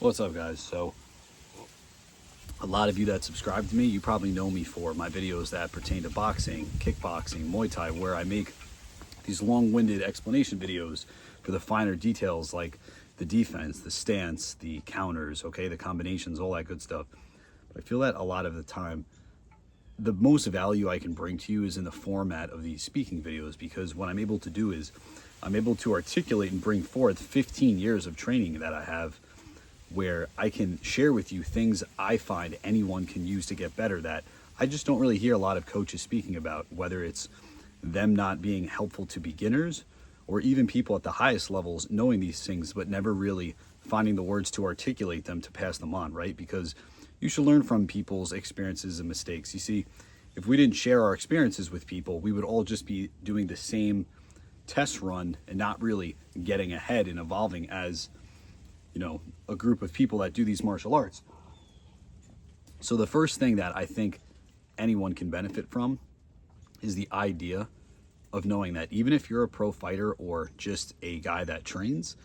What's up, guys? So a lot of you that subscribe to me, you probably know me for my videos that pertain to boxing, kickboxing, Muay Thai, where I make these long-winded explanation videos for the finer details like the defense, the stance, the counters, okay, the combinations, all that good stuff. But I feel that a lot of the time the most value I can bring to you is in the format of these speaking videos, because what I'm able to do is I'm able to articulate and bring forth 15 years of training that I have, where I can share with you things I find anyone can use to get better that I just don't really hear a lot of coaches speaking about, whether it's them not being helpful to beginners or even people at the highest levels knowing these things but never really finding the words to articulate them to pass them on, right? Because you should learn from people's experiences and mistakes. You see, if we didn't share our experiences with people, we would all just be doing the same test run and not really getting ahead and evolving as, you know, a group of people that do these martial arts. So the first thing that I think anyone can benefit from is the idea of knowing that even if you're a pro fighter or just a guy that trains,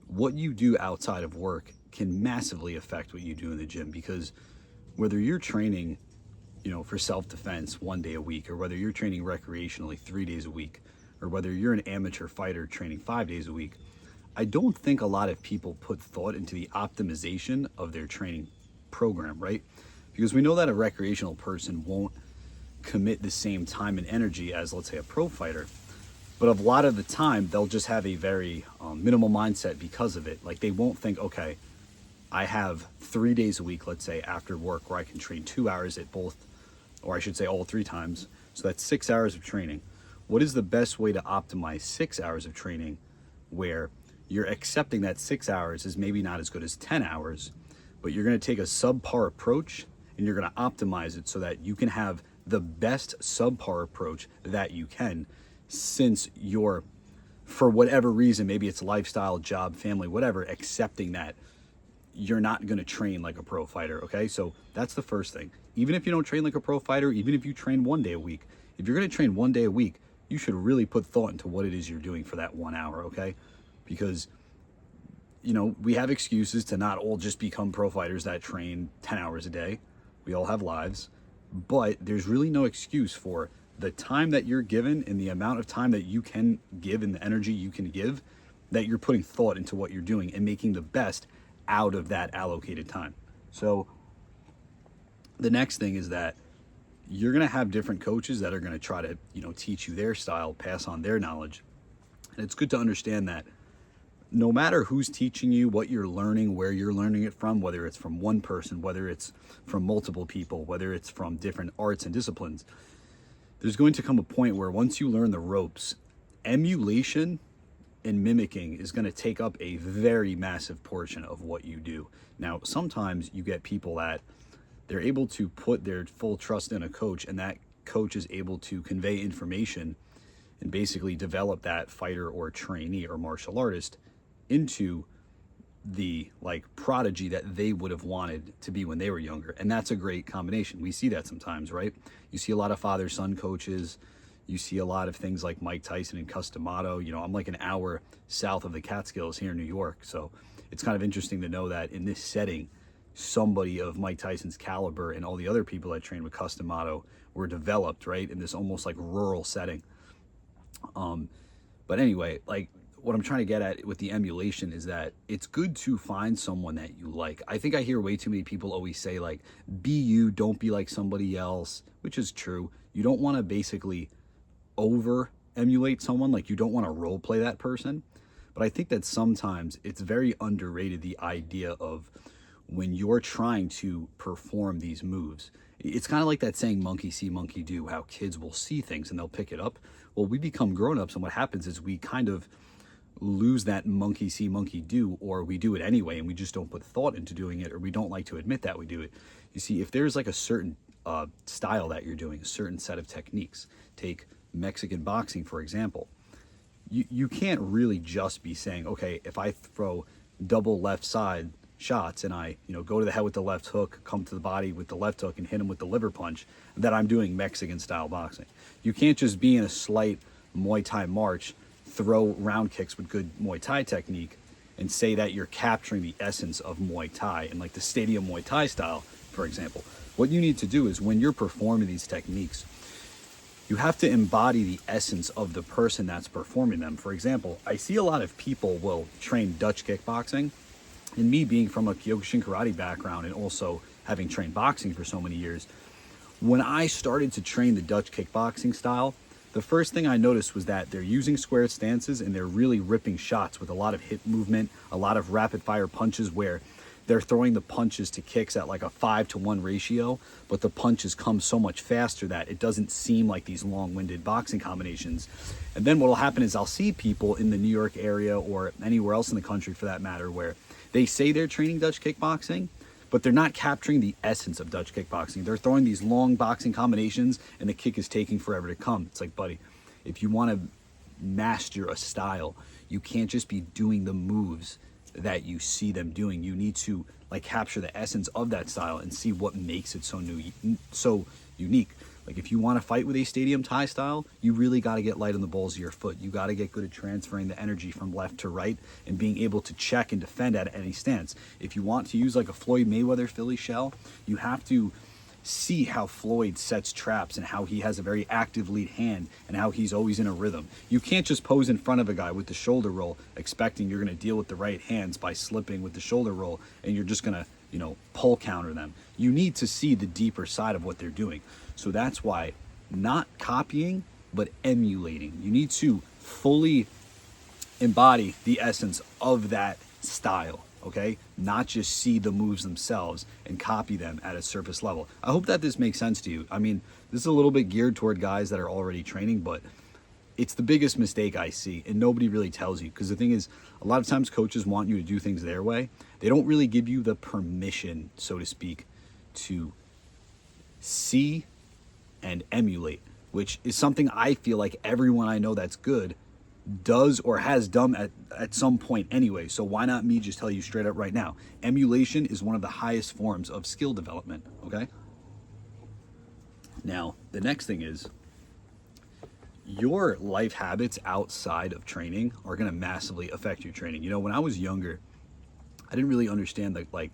what you do outside of work can massively affect what you do in the gym. Because whether you're training, you know, for self-defense 1 day a week, or whether you're training recreationally 3 days a week, or whether you're an amateur fighter training 5 days a week, I don't think a lot of people put thought into the optimization of their training program, right? Because we know that a recreational person won't commit the same time and energy as, let's say, a pro fighter. But a lot of the time, they'll just have a very minimal mindset because of it. Like, they won't think, okay, I have 3 days a week, let's say, after work, where I can train 2 hours at both, or I should say all 3 times. So that's 6 hours of training. What is the best way to optimize 6 hours of training where you're accepting that 6 hours is maybe not as good as 10 hours, but you're going to take a subpar approach and you're going to optimize it so that you can have the best subpar approach that you can, since you're, for whatever reason, maybe it's lifestyle, job, family, whatever, accepting that you're not going to train like a pro fighter, okay? So that's the first thing. Even if you don't train like a pro fighter, even if you train 1 day a week, if you're going to train 1 day a week, you should really put thought into what it is you're doing for that 1 hour, okay? Because, you know, we have excuses to not all just become pro fighters that train 10 hours a day. We all have lives, but there's really no excuse for the time that you're given and the amount of time that you can give and the energy you can give, that you're putting thought into what you're doing and making the best out of that allocated time. So the next thing is that you're going to have different coaches that are going to try to, you know, teach you their style, pass on their knowledge. And it's good to understand that no matter who's teaching you, what you're learning, where you're learning it from, whether it's from one person, whether it's from multiple people, whether it's from different arts and disciplines, there's going to come a point where once you learn the ropes, emulation and mimicking is going to take up a very massive portion of what you do. Now, sometimes you get people that they're able to put their full trust in a coach, and that coach is able to convey information and basically develop that fighter or trainee or martial artist into the like prodigy that they would have wanted to be when they were younger. And that's a great combination. We see that sometimes, right? You see a lot of father-son coaches. You see a lot of things like Mike Tyson and Customato. You know, I'm like an hour south of the Catskills here in New York. So it's kind of interesting to know that in this setting, somebody of Mike Tyson's caliber and all the other people that trained with Customato were developed, right, in this almost like rural setting. But anyway, like, what I'm trying to get at with the emulation is that it's good to find someone that you like. I think I hear way too many people always say, like, be you, don't be like somebody else, which is true. You don't want to basically over emulate someone, like you don't want to role play that person. But I think that sometimes it's very underrated, the idea of when you're trying to perform these moves. It's kind of like that saying, monkey see, monkey do, how kids will see things and they'll pick it up. Well, we become grown-ups, and what happens is we kind of lose that monkey see, monkey do, or we do it anyway and we just don't put thought into doing it, or we don't like to admit that we do it. You see, if there's like a certain style that you're doing, a certain set of techniques, take Mexican boxing, for example, you can't really just be saying, okay, if I throw double left side shots and I, you know, go to the head with the left hook, come to the body with the left hook and hit him with the liver punch, that I'm doing Mexican style boxing. You can't just be in a slight Muay Thai march, throw round kicks with good Muay Thai technique, and say that you're capturing the essence of Muay Thai and like the stadium Muay Thai style, for example. What you need to do is when you're performing these techniques, you have to embody the essence of the person that's performing them. For example, I see a lot of people will train Dutch kickboxing, and me being from a Kyokushin karate background and also having trained boxing for so many years, when I started to train the Dutch kickboxing style, the first thing I noticed was that they're using square stances and they're really ripping shots with a lot of hip movement, a lot of rapid fire punches where they're throwing the punches to kicks at like a 5-to-1 ratio, but the punches come so much faster that it doesn't seem like these long-winded boxing combinations. And then what will happen is I'll see people in the New York area or anywhere else in the country for that matter where they say they're training Dutch kickboxing, but they're not capturing the essence of Dutch kickboxing. They're throwing these long boxing combinations and the kick is taking forever to come. It's like, buddy, if you want to master a style, you can't just be doing the moves that you see them doing. You need to like capture the essence of that style and see what makes it so unique. Like if you want to fight with a stadium Thai style, you really got to get light on the balls of your foot. You got to get good at transferring the energy from left to right and being able to check and defend at any stance. If you want to use like a Floyd Mayweather Philly shell, you have to see how Floyd sets traps and how he has a very active lead hand and how he's always in a rhythm. You can't just pose in front of a guy with the shoulder roll expecting you're going to deal with the right hands by slipping with the shoulder roll and you're just going to, pull counter them. You need to see the deeper side of what they're doing. So that's why not copying, but emulating. You need to fully embody the essence of that style. Okay, not just see the moves themselves and copy them at a surface level. I hope that this makes sense to you. I mean, this is a little bit geared toward guys that are already training, but it's the biggest mistake I see, and nobody really tells you. Because the thing is, a lot of times coaches want you to do things their way. They don't really give you the permission, so to speak, to see and emulate, which is something I feel like everyone I know that's good does or has done at some point anyway. So why not me just tell you straight up right now? Emulation is one of the highest forms of skill development, okay? Now, the next thing is your life habits outside of training are going to massively affect your training. When I was younger, I didn't really understand the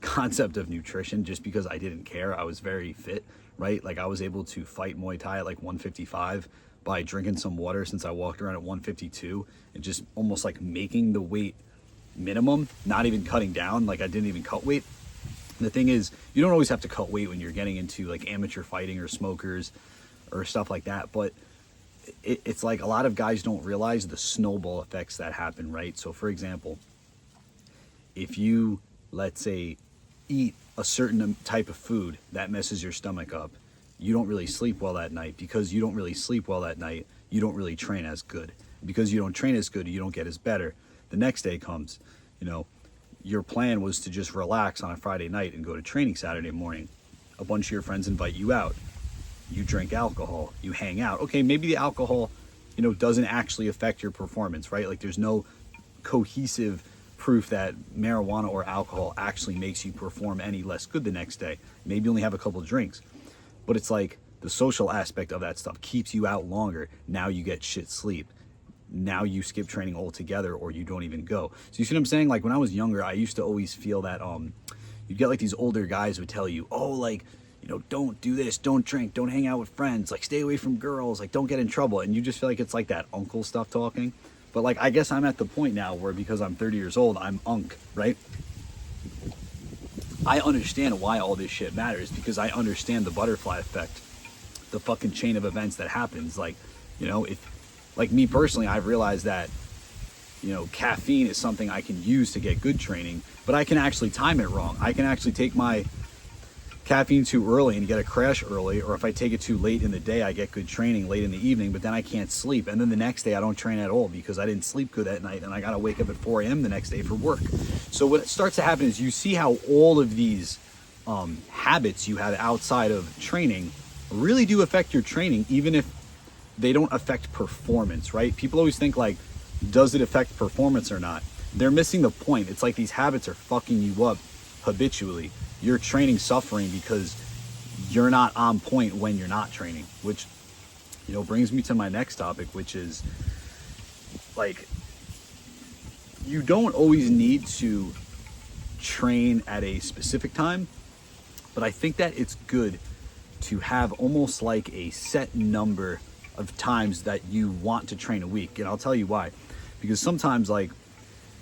concept of nutrition just because I didn't care. I was very fit, right? Like I was able to fight Muay Thai at like 155 by drinking some water since I walked around at 152 and just almost like making the weight minimum, not even cutting down. Like I didn't even cut weight. And the thing is, you don't always have to cut weight when you're getting into like amateur fighting or smokers or stuff like that. But it's like a lot of guys don't realize the snowball effects that happen, right? So for example, if you, let's say, eat a certain type of food that messes your stomach up, you don't really sleep well that night. Because you don't really sleep well that night, you don't really train as good. Because you don't train as good, you don't get as better. The next day comes, your plan was to just relax on a Friday night and go to training Saturday morning. A bunch of your friends invite you out. You drink alcohol, you hang out. Okay, maybe the alcohol, doesn't actually affect your performance, right? Like there's no cohesive proof that marijuana or alcohol actually makes you perform any less good the next day. Maybe only have a couple of drinks. But it's like the social aspect of that stuff keeps you out longer. Now you get shit sleep. Now you skip training altogether or you don't even go. So you see what I'm saying? Like when I was younger, I used to always feel that you'd get like these older guys would tell you, don't do this, don't drink, don't hang out with friends, like stay away from girls, like don't get in trouble. And you just feel like it's like that uncle stuff talking. But like I guess I'm at the point now where because I'm 30 years old, I'm unk, right? I understand why all this shit matters because I understand the butterfly effect, the fucking chain of events that happens. Like, like me personally, I've realized that, caffeine is something I can use to get good training, but I can actually time it wrong. I can actually take my caffeine too early and get a crash early, or if I take it too late in the day, I get good training late in the evening, but then I can't sleep. And then the next day I don't train at all because I didn't sleep good that night and I got to wake up at 4 a.m. the next day for work. So what starts to happen is you see how all of these habits you have outside of training really do affect your training, even if they don't affect performance, right? People always think like, does it affect performance or not? They're missing the point. It's like these habits are fucking you up habitually. You're training suffering because you're not on point when you're not training, which, brings me to my next topic, which is like you don't always need to train at a specific time, but I think that it's good to have almost like a set number of times that you want to train a week. And I'll tell you why. Because sometimes, like,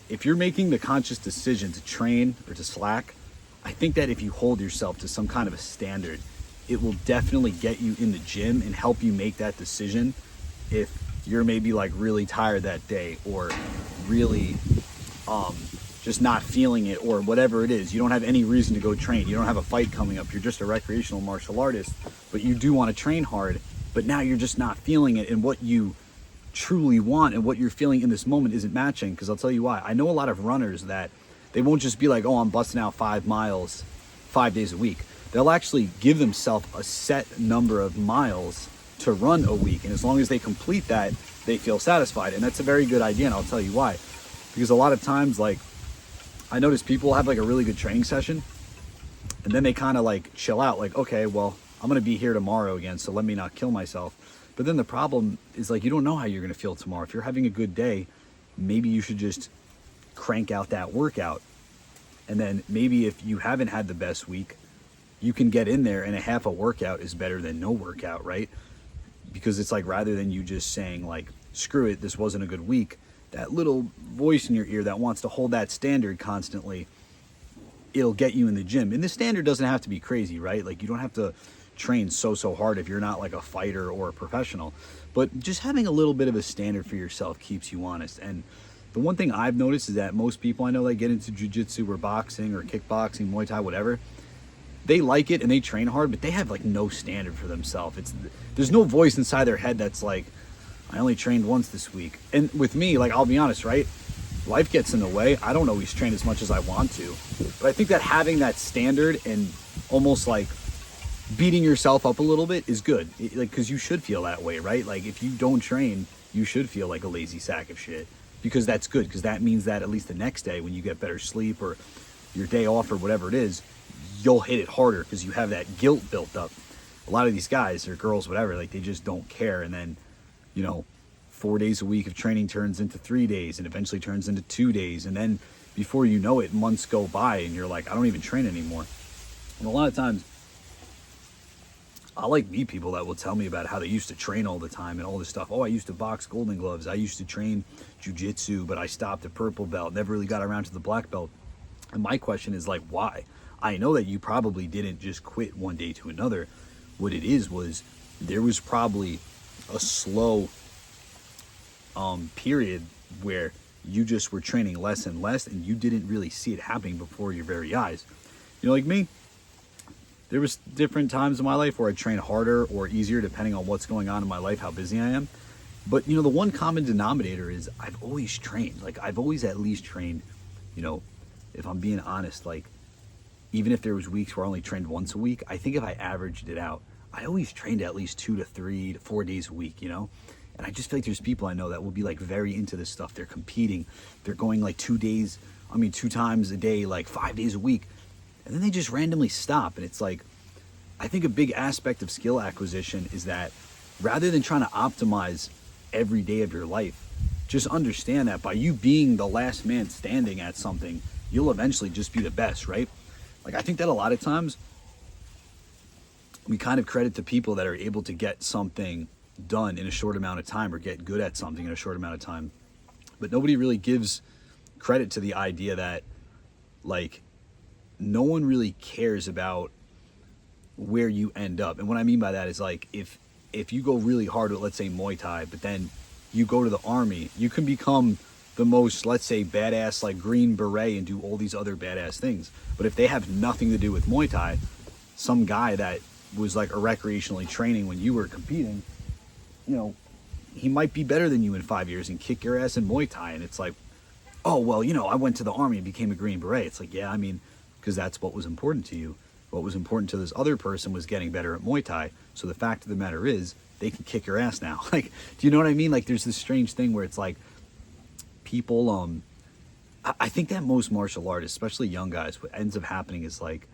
if you're making the conscious decision to train or to slack, I think that if you hold yourself to some kind of a standard, it will definitely get you in the gym and help you make that decision if you're maybe like really tired that day, or really just not feeling it, or whatever it is. You don't have any reason to go train. You don't have a fight coming up. You're just a recreational martial artist, but you do want to train hard, but now you're just not feeling it, and what you truly want and what you're feeling in this moment isn't matching. Because I'll tell you why. I know a lot of runners that they won't just be like, oh, I'm busting out 5 miles 5 days a week. They'll actually give themselves a set number of miles to run a week, and as long as they complete that, they feel satisfied. And that's a very good idea, and I'll tell you why. Because a lot of times, like, I notice people have like a really good training session, and then they kind of like chill out, like, okay, well, I'm gonna be here tomorrow again, so let me not kill myself. But then the problem is, like, you don't know how you're gonna feel tomorrow. If you're having a good day, maybe you should just crank out that workout. And then maybe if you haven't had the best week, you can get in there, and a half a workout is better than no workout, right? Because it's like, rather than you just saying like, screw it, this wasn't a good week, that little voice in your ear that wants to hold that standard constantly, it'll get you in the gym. And the standard doesn't have to be crazy, right? Like, you don't have to train so hard if you're not like a fighter or a professional, but just having a little bit of a standard for yourself keeps you honest. And the one thing I've noticed is that most people I know that get into jiu-jitsu or boxing or kickboxing, Muay Thai, whatever, they like it and they train hard, but they have like no standard for themselves. There's no voice inside their head that's like, I only trained once this week. And with me, like, I'll be honest, right? Life gets in the way. I don't always train as much as I want to. But I think that having that standard and almost like beating yourself up a little bit is good. Like, because you should feel that way, right? Like, if you don't train, you should feel like a lazy sack of shit. Because that's good. Because that means that at least the next day, when you get better sleep or your day off or whatever it is, you'll hit it harder because you have that guilt built up. A lot of these guys or girls, whatever, like, they just don't care. And then, 4 days a week of training turns into 3 days, and eventually turns into 2 days. And then before you know it, months go by and you're like, I don't even train anymore. And a lot of times I like meet people that will tell me about how they used to train all the time and all this stuff. Oh, I used to box Golden Gloves. I used to train jiu-jitsu, but I stopped at purple belt, never really got around to the black belt. And my question is like, why? I know that you probably didn't just quit one day to another. What it is was there was probably a slow period where you just were training less and less, and you didn't really see it happening before your very eyes. Like me, there was different times in my life where I trained harder or easier depending on what's going on in my life, how busy I am. But the one common denominator is I've always trained. Like, I've always at least trained, if I'm being honest, like, even if there was weeks where I only trained once a week, I think if I averaged it out, I always trained at least 2 to 3 to 4 days a week, And I just feel like there's people I know that will be like very into this stuff. They're competing. They're going like 2 times a day, like 5 days a week. And then they just randomly stop. And it's like, I think a big aspect of skill acquisition is that rather than trying to optimize every day of your life, just understand that by you being the last man standing at something, you'll eventually just be the best, right? Like, I think that a lot of times we kind of credit the people that are able to get something done in a short amount of time or get good at something in a short amount of time. But nobody really gives credit to the idea that, like, no one really cares about where you end up. And what I mean by that is, like, if you go really hard with, let's say, Muay Thai, but then you go to the army, you can become the most, let's say, badass, like, Green Beret and do all these other badass things. But if they have nothing to do with Muay Thai, some guy that was like a recreationally training when you were competing, he might be better than you in 5 years and kick your ass in Muay Thai. And it's like, oh, well, I went to the army and became a Green Beret. It's like, yeah, I mean, because that's what was important to you. What was important to this other person was getting better at Muay Thai. So the fact of the matter is, they can kick your ass now. Like, do you know what I mean? Like, there's this strange thing where it's like, people, I think that most martial artists, especially young guys, what ends up happening is, like,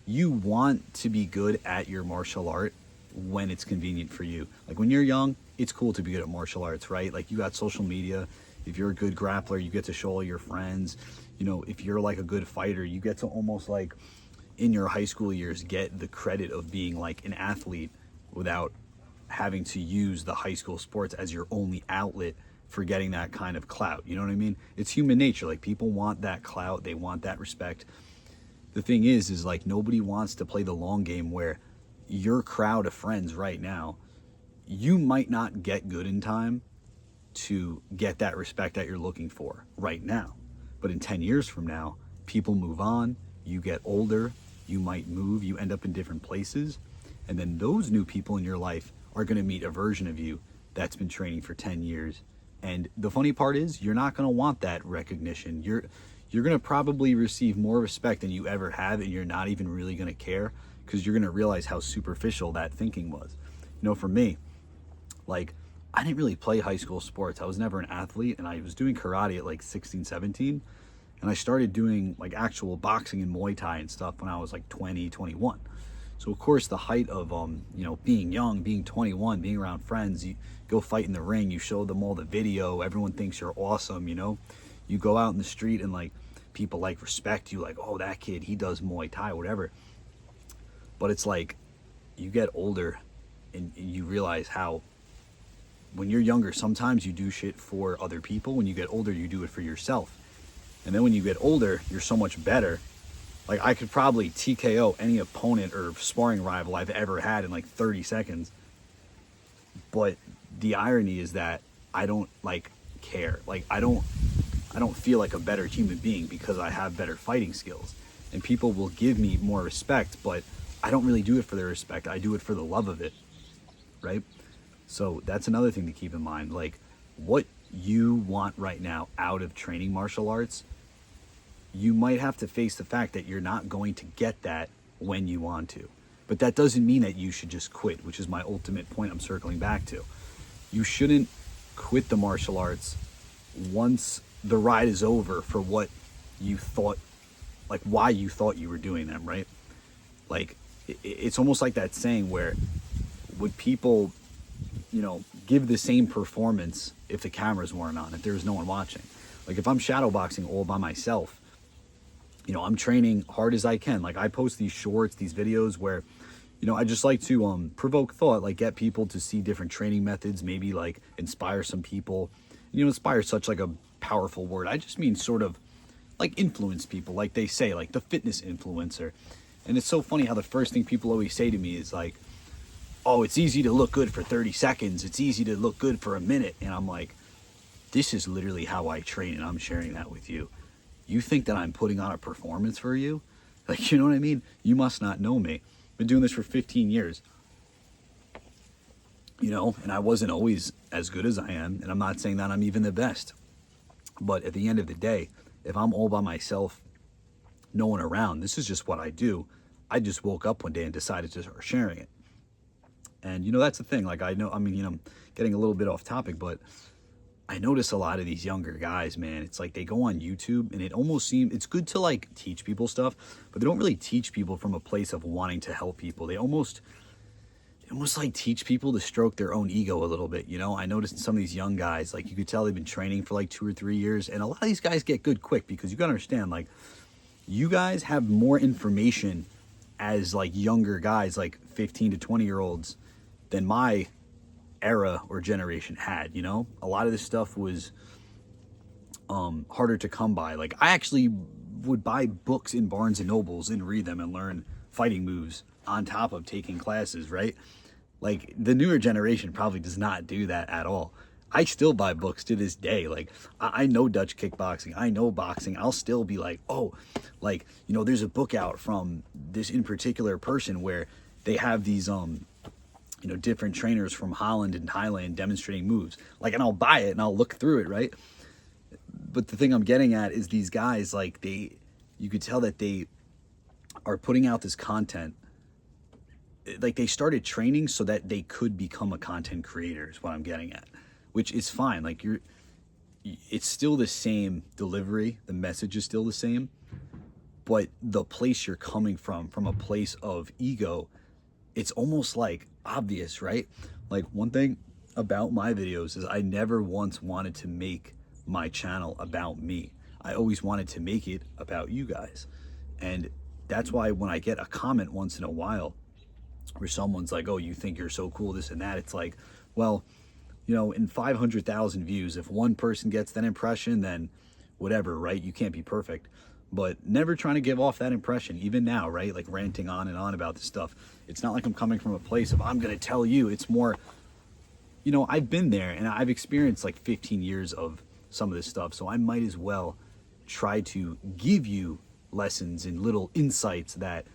you want to be good at your martial art when it's convenient for you. Like, when you're young, it's cool to be good at martial arts, right? Like, you got social media, If you're a good grappler, you get to show all your friends. You know, if you're like a good fighter, you get to almost like in your high school years get the credit of being like an athlete without having to use the high school sports as your only outlet for getting that kind of clout. You know what I mean? It's human nature. Like, people want that clout, they want that respect. The thing is like, nobody wants to play the long game where your crowd of friends right now, you might not get good in time to get that respect that you're looking for right now. But in 10 years from now, people move on, you get older, you might move, you end up in different places, and then those new people in your life are going to meet a version of you that's been training for 10 years. And the funny part is, you're not going to want that recognition. You're going to probably receive more respect than you ever have, and you're not even really going to care, because you're going to realize how superficial that thinking was. You know, for me, like, I didn't really play high school sports. I was never an athlete, and I was doing karate at like 16, 17. And I started doing like actual boxing and Muay Thai and stuff when I was like 20, 21. So of course, the height of, you know, being young, being 21, being around friends, you go fight in the ring, you show them all the video, everyone thinks you're awesome, you know? You go out in the street and like, people like respect you, like, oh, that kid, he does Muay Thai, whatever. But it's like, you get older and you realize how, when you're younger, sometimes you do shit for other people. When you get older, you do it for yourself. And then when you get older, you're so much better. Like, I could probably TKO any opponent or sparring rival I've ever had in like 30 seconds. But the irony is that I don't like care. Like, I don't feel like a better human being because I have better fighting skills. And people will give me more respect, but I don't really do it for their respect. I do it for the love of it, right? So that's another thing to keep in mind. Like, what you want right now out of training martial arts, you might have to face the fact that you're not going to get that when you want to. But that doesn't mean that you should just quit, which is my ultimate point I'm circling back to. You shouldn't quit the martial arts once the ride is over for what you thought, like why you thought you were doing them, right? Like, it's almost like that saying where, would people, you know, give the same performance if the cameras weren't on, if there was no one watching? Like, if I'm shadowboxing all by myself, you know, I'm training hard as I can. Like, I post these shorts, these videos where, you know, I just like to provoke thought, like get people to see different training methods, maybe like inspire some people. You know, inspire is such like a powerful word. I just mean sort of like influence people, like they say, like the fitness influencer. And it's so funny how the first thing people always say to me is like, oh, it's easy to look good for 30 seconds. It's easy to look good for a minute. And I'm like, this is literally how I train, and I'm sharing that with you. You think that I'm putting on a performance for you? Like, you know what I mean? You must not know me. Been doing this for 15 years. You know, and I wasn't always as good as I am, and I'm not saying that I'm even the best. But at the end of the day, if I'm all by myself, no one around, this is just what I do. I just woke up one day and decided to start sharing it. And, you know, that's the thing. Like, I know, I mean, you know, I'm getting a little bit off topic, but I notice a lot of these younger guys, man, it's like they go on YouTube and it almost seems, it's good to like teach people stuff, but they don't really teach people from a place of wanting to help people. They almost like teach people to stroke their own ego a little bit. You know, I noticed some of these young guys, like you could tell they've been training for like 2 or 3 years, and a lot of these guys get good quick, because you gotta understand, like, you guys have more information as like younger guys, like 15 to 20 year olds, than my era or generation had. You know, a lot of this stuff was harder to come by. Like, I actually would buy books in Barnes and Nobles and read them and learn fighting moves on top of taking classes, right? Like, the newer generation probably does not do that at all. I still buy books to this day. Like, I know Dutch kickboxing, I know boxing. I'll still be like, oh, like, you know, there's a book out from this in particular person where they have these you know, different trainers from Holland and Thailand demonstrating moves. Like, and I'll buy it and I'll look through it, right? But the thing I'm getting at is these guys, like, you could tell that they are putting out this content. Like, they started training so that they could become a content creator, is what I'm getting at, which is fine. Like, it's still the same delivery. The message is still the same, but the place you're coming from a place of ego, it's almost like obvious, right? Like, one thing about my videos is I never once wanted to make my channel about me. I always wanted to make it about you guys. And that's why when I get a comment once in a while where someone's like, oh, you think you're so cool, this and that, it's like, well, you know, in 500,000 views, if one person gets that impression, then whatever, right? You can't be perfect. But never trying to give off that impression, even now, right? Like ranting on and on about this stuff. It's not like I'm coming from a place of, I'm going to tell you. It's more, you know, I've been there and I've experienced like 15 years of some of this stuff. So I might as well try to give you lessons and little insights that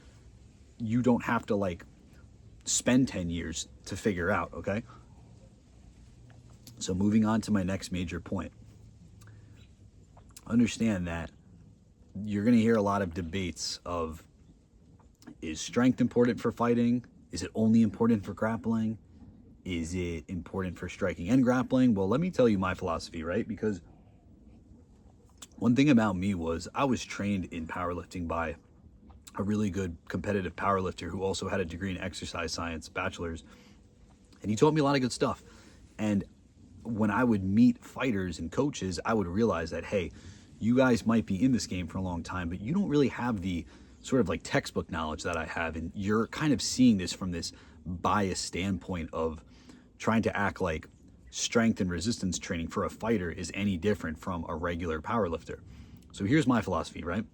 you don't have to like spend 10 years to figure out, okay? So moving on to my next major point. Understand that you're going to hear a lot of debates of, is strength important for fighting? Is it only important for grappling? Is it important for striking and grappling? Well, let me tell you my philosophy, right? Because one thing about me was I was trained in powerlifting by a really good competitive powerlifter who also had a degree in exercise science, bachelor's, and he taught me a lot of good stuff. And when I would meet fighters and coaches, I would realize that, hey, you guys might be in this game for a long time, but you don't really have the sort of like textbook knowledge that I have. And you're kind of seeing this from this biased standpoint of trying to act like strength and resistance training for a fighter is any different from a regular powerlifter. So here's my philosophy, right?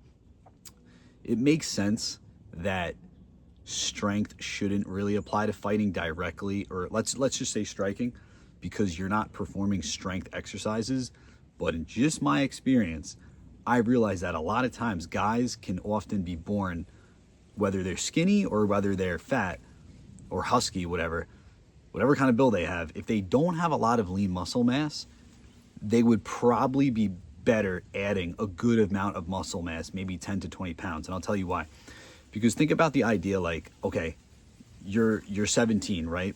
It makes sense that strength shouldn't really apply to fighting directly, or let's just say striking, because you're not performing strength exercises. But in just my experience, I realized that a lot of times guys can often be born, whether they're skinny or whether they're fat or husky, whatever kind of build they have, if they don't have a lot of lean muscle mass, they would probably be better adding a good amount of muscle mass, maybe 10 to 20 pounds. And I'll tell you why. Because think about the idea like, okay, you're 17, right?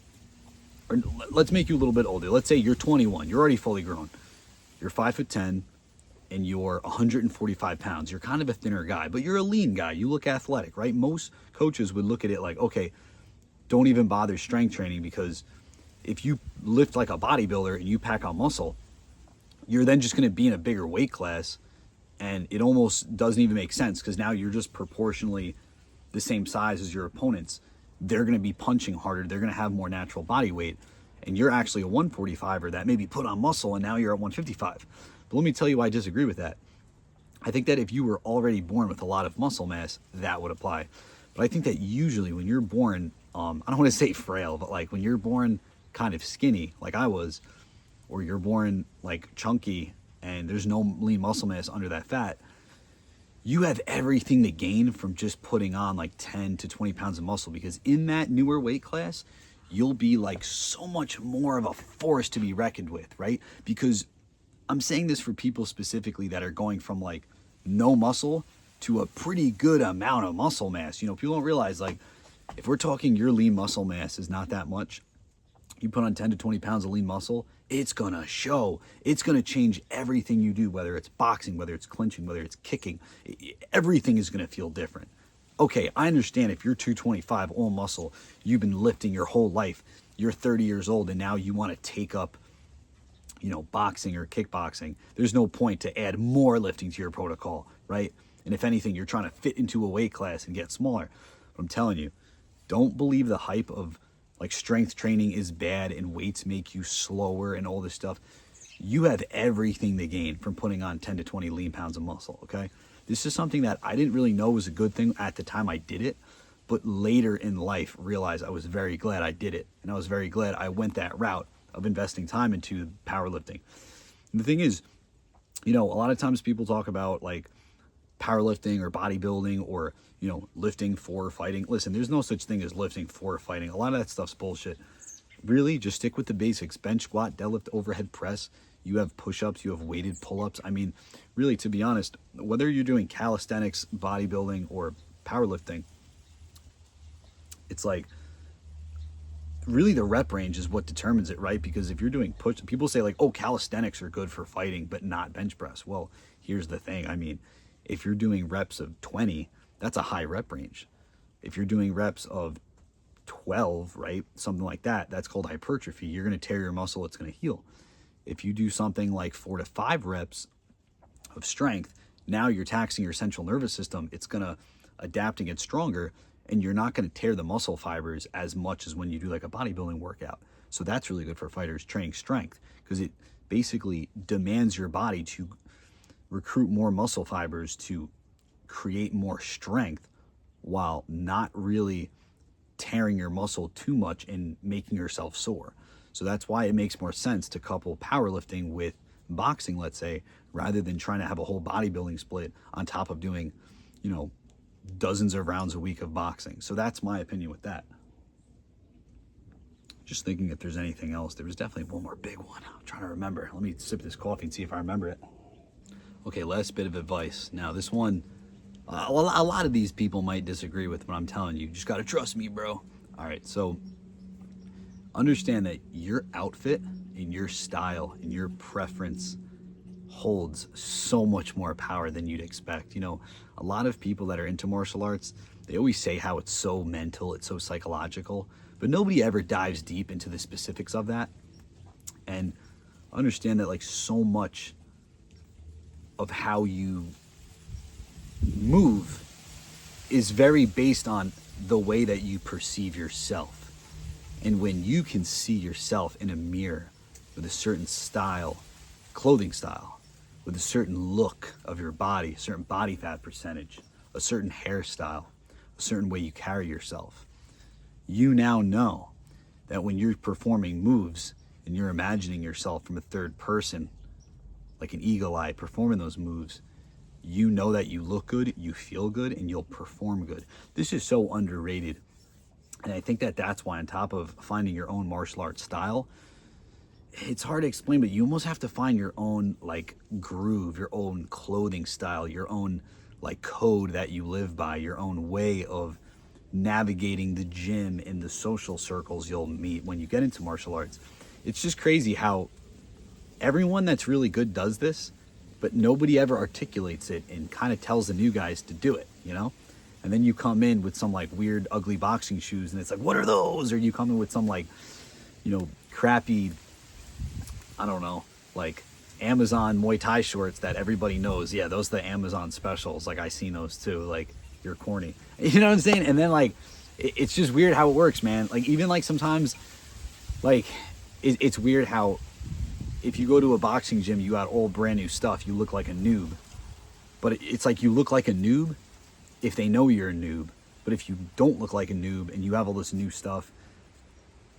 Or let's make you a little bit older. Let's say you're 21. You're already fully grown. You're 5'10", and you're 145 pounds. You're kind of a thinner guy, but you're a lean guy. You look athletic, right? Most coaches would look at it like, okay, don't even bother strength training, because if you lift like a bodybuilder and you pack on muscle, you're then just going to be in a bigger weight class, and it almost doesn't even make sense because now you're just proportionally the same size as your opponents. They're going to be punching harder. They're going to have more natural body weight. And you're actually a 145er that maybe put on muscle and now you're at 155. But let me tell you why I disagree with that. I think that if you were already born with a lot of muscle mass, that would apply. But I think that usually when you're born, I don't want to say frail, but like when you're born kind of skinny, like I was, or you're born like chunky and there's no lean muscle mass under that fat, you have everything to gain from just putting on like 10 to 20 pounds of muscle, because in that newer weight class, you'll be like so much more of a force to be reckoned with, right? Because I'm saying this for people specifically that are going from like no muscle to a pretty good amount of muscle mass. You know, people don't realize, like, if we're talking your lean muscle mass is not that much, you put on 10 to 20 pounds of lean muscle, it's gonna show. It's gonna change everything you do, whether it's boxing, whether it's clinching, whether it's kicking. Everything is gonna feel different. Okay, I understand if you're 225 all muscle, you've been lifting your whole life, you're 30 years old, and now you want to take up, you know, boxing or kickboxing. There's no point to add more lifting to your protocol, right? And if anything, you're trying to fit into a weight class and get smaller. But I'm telling you, don't believe the hype of like strength training is bad and weights make you slower and all this stuff. You have everything to gain from putting on 10 to 20 lean pounds of muscle, okay? This is something that I didn't really know was a good thing at the time I did it, but later in life realized I was very glad I did it. And I was very glad I went that route of investing time into powerlifting. And the thing is, you know, a lot of times people talk about like powerlifting or bodybuilding or, you know, lifting for fighting. Listen, there's no such thing as lifting for fighting. A lot of that stuff's bullshit. Really, just stick with the basics. Bench, squat, deadlift, overhead press. You have push-ups, you have weighted pull-ups. I mean, really, to be honest, whether you're doing calisthenics, bodybuilding, or powerlifting, it's like, really the rep range is what determines it, right? Because if you're doing push, people say like, oh, calisthenics are good for fighting, but not bench press. Well, here's the thing. I mean, if you're doing reps of 20, that's a high rep range. If you're doing reps of 12, right, something like that, that's called hypertrophy. You're going to tear your muscle, it's going to heal. If you do something like 4 to 5 reps of strength, now you're taxing your central nervous system. It's going to adapt and get stronger, and you're not going to tear the muscle fibers as much as when you do like a bodybuilding workout. So that's really good for fighters training strength, because it basically demands your body to recruit more muscle fibers to create more strength while not really tearing your muscle too much and making yourself sore. So that's why it makes more sense to couple powerlifting with boxing, let's say, rather than trying to have a whole bodybuilding split on top of doing, you know, dozens of rounds a week of boxing. So that's my opinion with that. Just thinking if there's anything else. There was definitely one more big one. I'm trying to remember. Let me sip this coffee and see if I remember it. Okay, last bit of advice. Now, this one, a lot of these people might disagree with what I'm telling you. You just got to trust me, bro. All right, so understand that your outfit and your style and your preference holds so much more power than you'd expect. You know, a lot of people that are into martial arts, they always say how it's so mental, it's so psychological, but nobody ever dives deep into the specifics of that. And understand that like so much of how you move is very based on the way that you perceive yourself. And when you can see yourself in a mirror with a certain style, clothing style, with a certain look of your body, a certain body fat percentage, a certain hairstyle, a certain way you carry yourself, you now know that when you're performing moves and you're imagining yourself from a third person, like an eagle eye, performing those moves, you know that you look good, you feel good, and you'll perform good. This is so underrated. And I think that that's why, on top of finding your own martial arts style, it's hard to explain, but you almost have to find your own like groove, your own clothing style, your own like code that you live by, your own way of navigating the gym and the social circles you'll meet when you get into martial arts. It's just crazy how everyone that's really good does this, but nobody ever articulates it and kind of tells the new guys to do it, you know? And then you come in with some like weird, ugly boxing shoes and it's like, what are those? Or you come in with some like, you know, crappy, I don't know, like Amazon Muay Thai shorts that everybody knows. Yeah, those are the Amazon specials. Like I seen those too. Like, you're corny. You know what I'm saying? And then like, it's just weird how it works, man. Like even like sometimes, like it's weird how if you go to a boxing gym, you got all brand new stuff, you look like a noob. But it's like you look like a noob if they know you're a noob. But if you don't look like a noob and you have all this new stuff,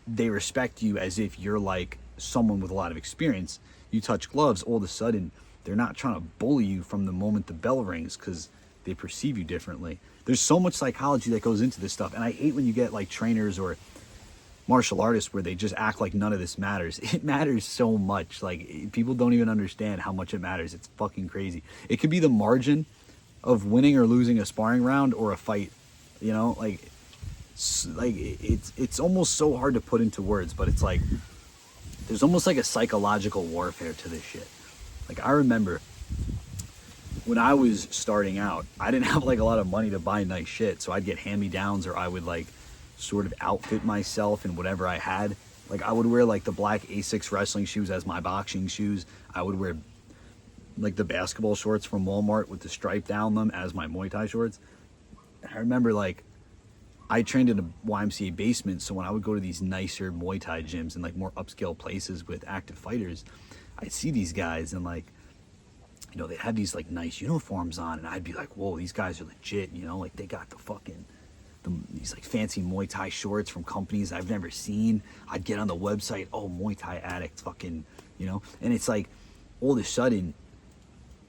they respect you as if you're like someone with a lot of experience. You touch gloves, all of a sudden, they're not trying to bully you from the moment the bell rings because they perceive you differently. There's so much psychology that goes into this stuff. And I hate when you get like trainers or martial artists where they just act like none of this matters. It matters so much. Like people don't even understand how much it matters. It's fucking crazy. It could be the margin of winning or losing a sparring round or a fight, you know, like it's almost so hard to put into words, but it's like there's almost like a psychological warfare to this shit. Like I remember when I was starting out, I didn't have like a lot of money to buy nice shit, so I'd get hand-me-downs or I would like sort of outfit myself in whatever I had. Like I would wear like the black Asics wrestling shoes as my boxing shoes. I would wear like the basketball shorts from Walmart with the stripe down them as my Muay Thai shorts. And I remember like I trained in a YMCA basement, so when I would go to these nicer Muay Thai gyms and like more upscale places with active fighters, I'd see these guys and like, you know, they had these like nice uniforms on and I'd be like, whoa, these guys are legit, you know, like they got the fucking these like fancy Muay Thai shorts from companies I've never seen. I'd get on the website, oh, Muay Thai addict, fucking, you know, and it's like all of a sudden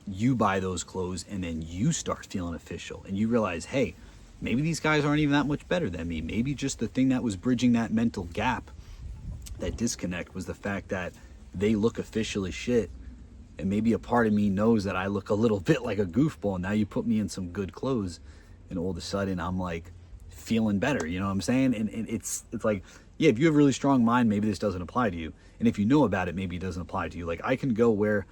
you buy those clothes and then you start feeling official and you realize, hey, maybe these guys aren't even that much better than me. Maybe just the thing that was bridging that mental gap, that disconnect, was the fact that they look official as shit. And maybe a part of me knows that I look a little bit like a goofball. And now you put me in some good clothes and all of a sudden I'm like feeling better, you know what I'm saying? And it's like, yeah, if you have a really strong mind, maybe this doesn't apply to you. And if you know about it, maybe it doesn't apply to you. Like I can go wear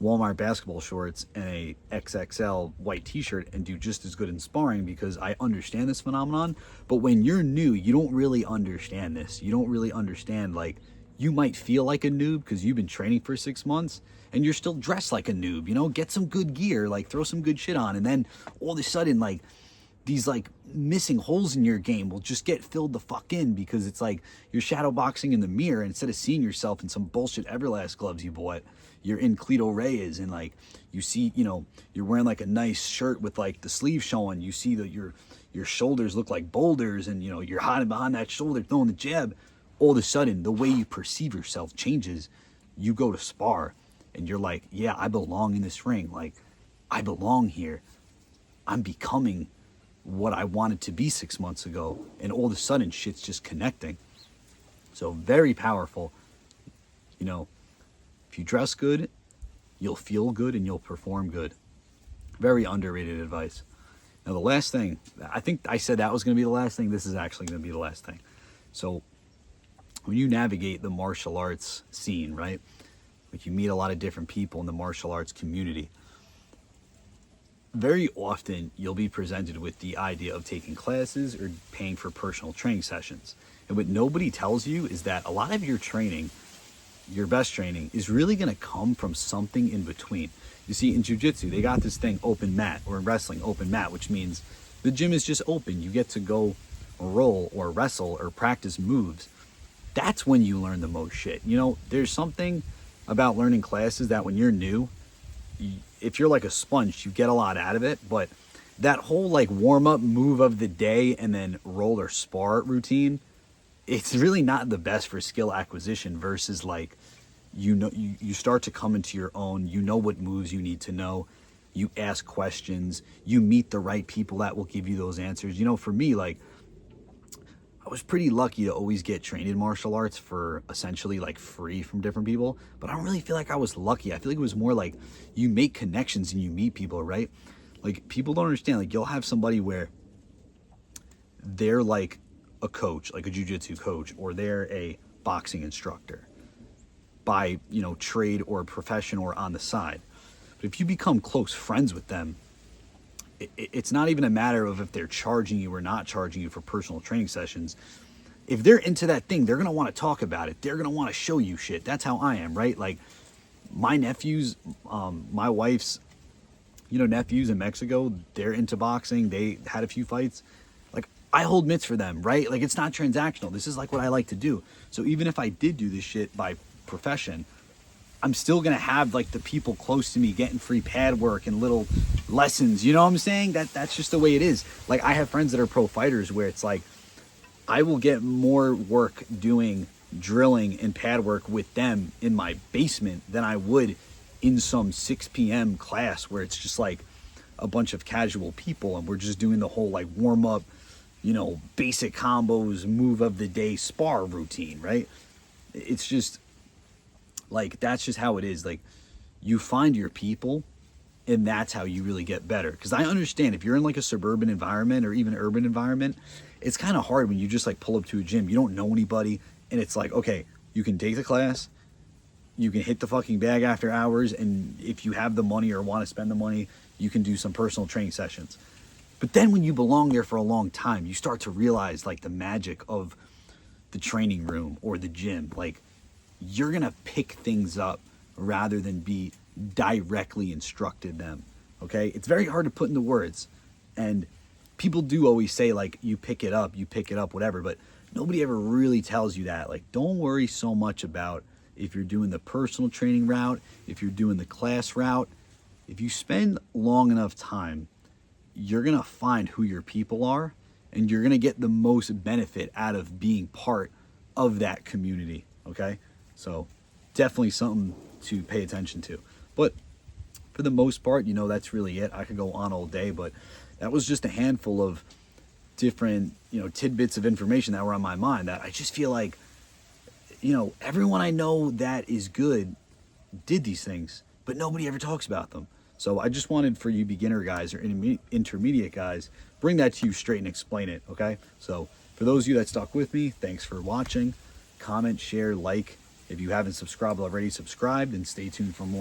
Walmart basketball shorts and a XXL white t-shirt and do just as good in sparring because I understand this phenomenon. But when you're new, you don't really understand this. You don't really understand like you might feel like a noob because you've been training for 6 months and you're still dressed like a noob, you know, get some good gear, like throw some good shit on. And then all of a sudden, like these like missing holes in your game will just get filled the fuck in because it's like you're shadow boxing in the mirror. And instead of seeing yourself in some bullshit Everlast gloves you bought, you're in Cleto Reyes, and like you see, you know, you're wearing like a nice shirt with like the sleeve showing. You see that your shoulders look like boulders, and you know you're hiding behind that shoulder throwing the jab. All of a sudden, the way you perceive yourself changes. You go to spar, and you're like, yeah, I belong in this ring. Like, I belong here. I'm becoming what I wanted to be 6 months ago, and all of a sudden, shit's just connecting. So very powerful. You know, if you dress good, you'll feel good and you'll perform good. Very underrated advice. Now, the last thing, I think I said that was going to be the last thing. This is actually going to be the last thing. So when you navigate the martial arts scene, right? Like you meet a lot of different people in the martial arts community. Very often you'll be presented with the idea of taking classes or paying for personal training sessions. And what nobody tells you is that a lot of your training, your best training, is really going to come from something in between. You see, in jiu-jitsu, they got this thing, open mat, or in wrestling, open mat, which means the gym is just open. You get to go roll or wrestle or practice moves. That's when you learn the most shit. You know, there's something about learning classes that when you're new, if you're like a sponge, you get a lot out of it. But that whole like warm-up move of the day and then roll or spar routine, it's really not the best for skill acquisition versus like, you know, you start to come into your own. You know what moves you need to know. You ask questions. You meet the right people that will give you those answers. You know, for me, like, I was pretty lucky to always get trained in martial arts for essentially like free from different people. But I don't really feel like I was lucky. I feel like it was more like you make connections and you meet people, right? Like, people don't understand. Like, you'll have somebody where they're like a coach, like a jiu-jitsu coach, or they're a boxing instructor by, you know, trade or profession or on the side. But if you become close friends with them, it's not even a matter of if they're charging you or not charging you for personal training sessions. If they're into that thing, they're going to want to talk about it. They're going to want to show you shit. That's how I am, right? Like, my nephews, my wife's, you know, nephews in Mexico, they're into boxing. They had a few fights. Like, I hold mitts for them, right? Like, it's not transactional. This is like what I like to do. So even if I did do this shit by profession, I'm still going to have like the people close to me getting free pad work and little lessons. You know what I'm saying? That's just the way it is. Like, I have friends that are pro fighters where it's like, I will get more work doing drilling and pad work with them in my basement than I would in some 6 p.m. class where it's just like a bunch of casual people and we're just doing the whole like warm up, you know, basic combos, move of the day, spar routine, right? It's just like, that's just how it is. Like, you find your people and that's how you really get better. Because I understand if you're in like a suburban environment or even urban environment, it's kind of hard when you just like pull up to a gym. You don't know anybody and it's like, okay, you can take the class, you can hit the fucking bag after hours, and if you have the money or want to spend the money, you can do some personal training sessions. But then when you belong there for a long time, you start to realize like the magic of the training room or the gym. Like, you're going to pick things up rather than be directly instructed them. Okay? It's very hard to put into words. And people do always say like, you pick it up, whatever. But nobody ever really tells you that. Like, don't worry so much about if you're doing the personal training route, if you're doing the class route. If you spend long enough time, you're going to find who your people are and you're going to get the most benefit out of being part of that community. Okay? So definitely something to pay attention to. But for the most part, you know, that's really it. I could go on all day, but that was just a handful of different, you know, tidbits of information that were on my mind that I just feel like, you know, everyone I know that is good did these things, but nobody ever talks about them. So I just wanted for you beginner guys or intermediate guys, bring that to you straight and explain it, okay? So for those of you that stuck with me, thanks for watching. Comment, share, like. If you haven't subscribed already, subscribe and stay tuned for more.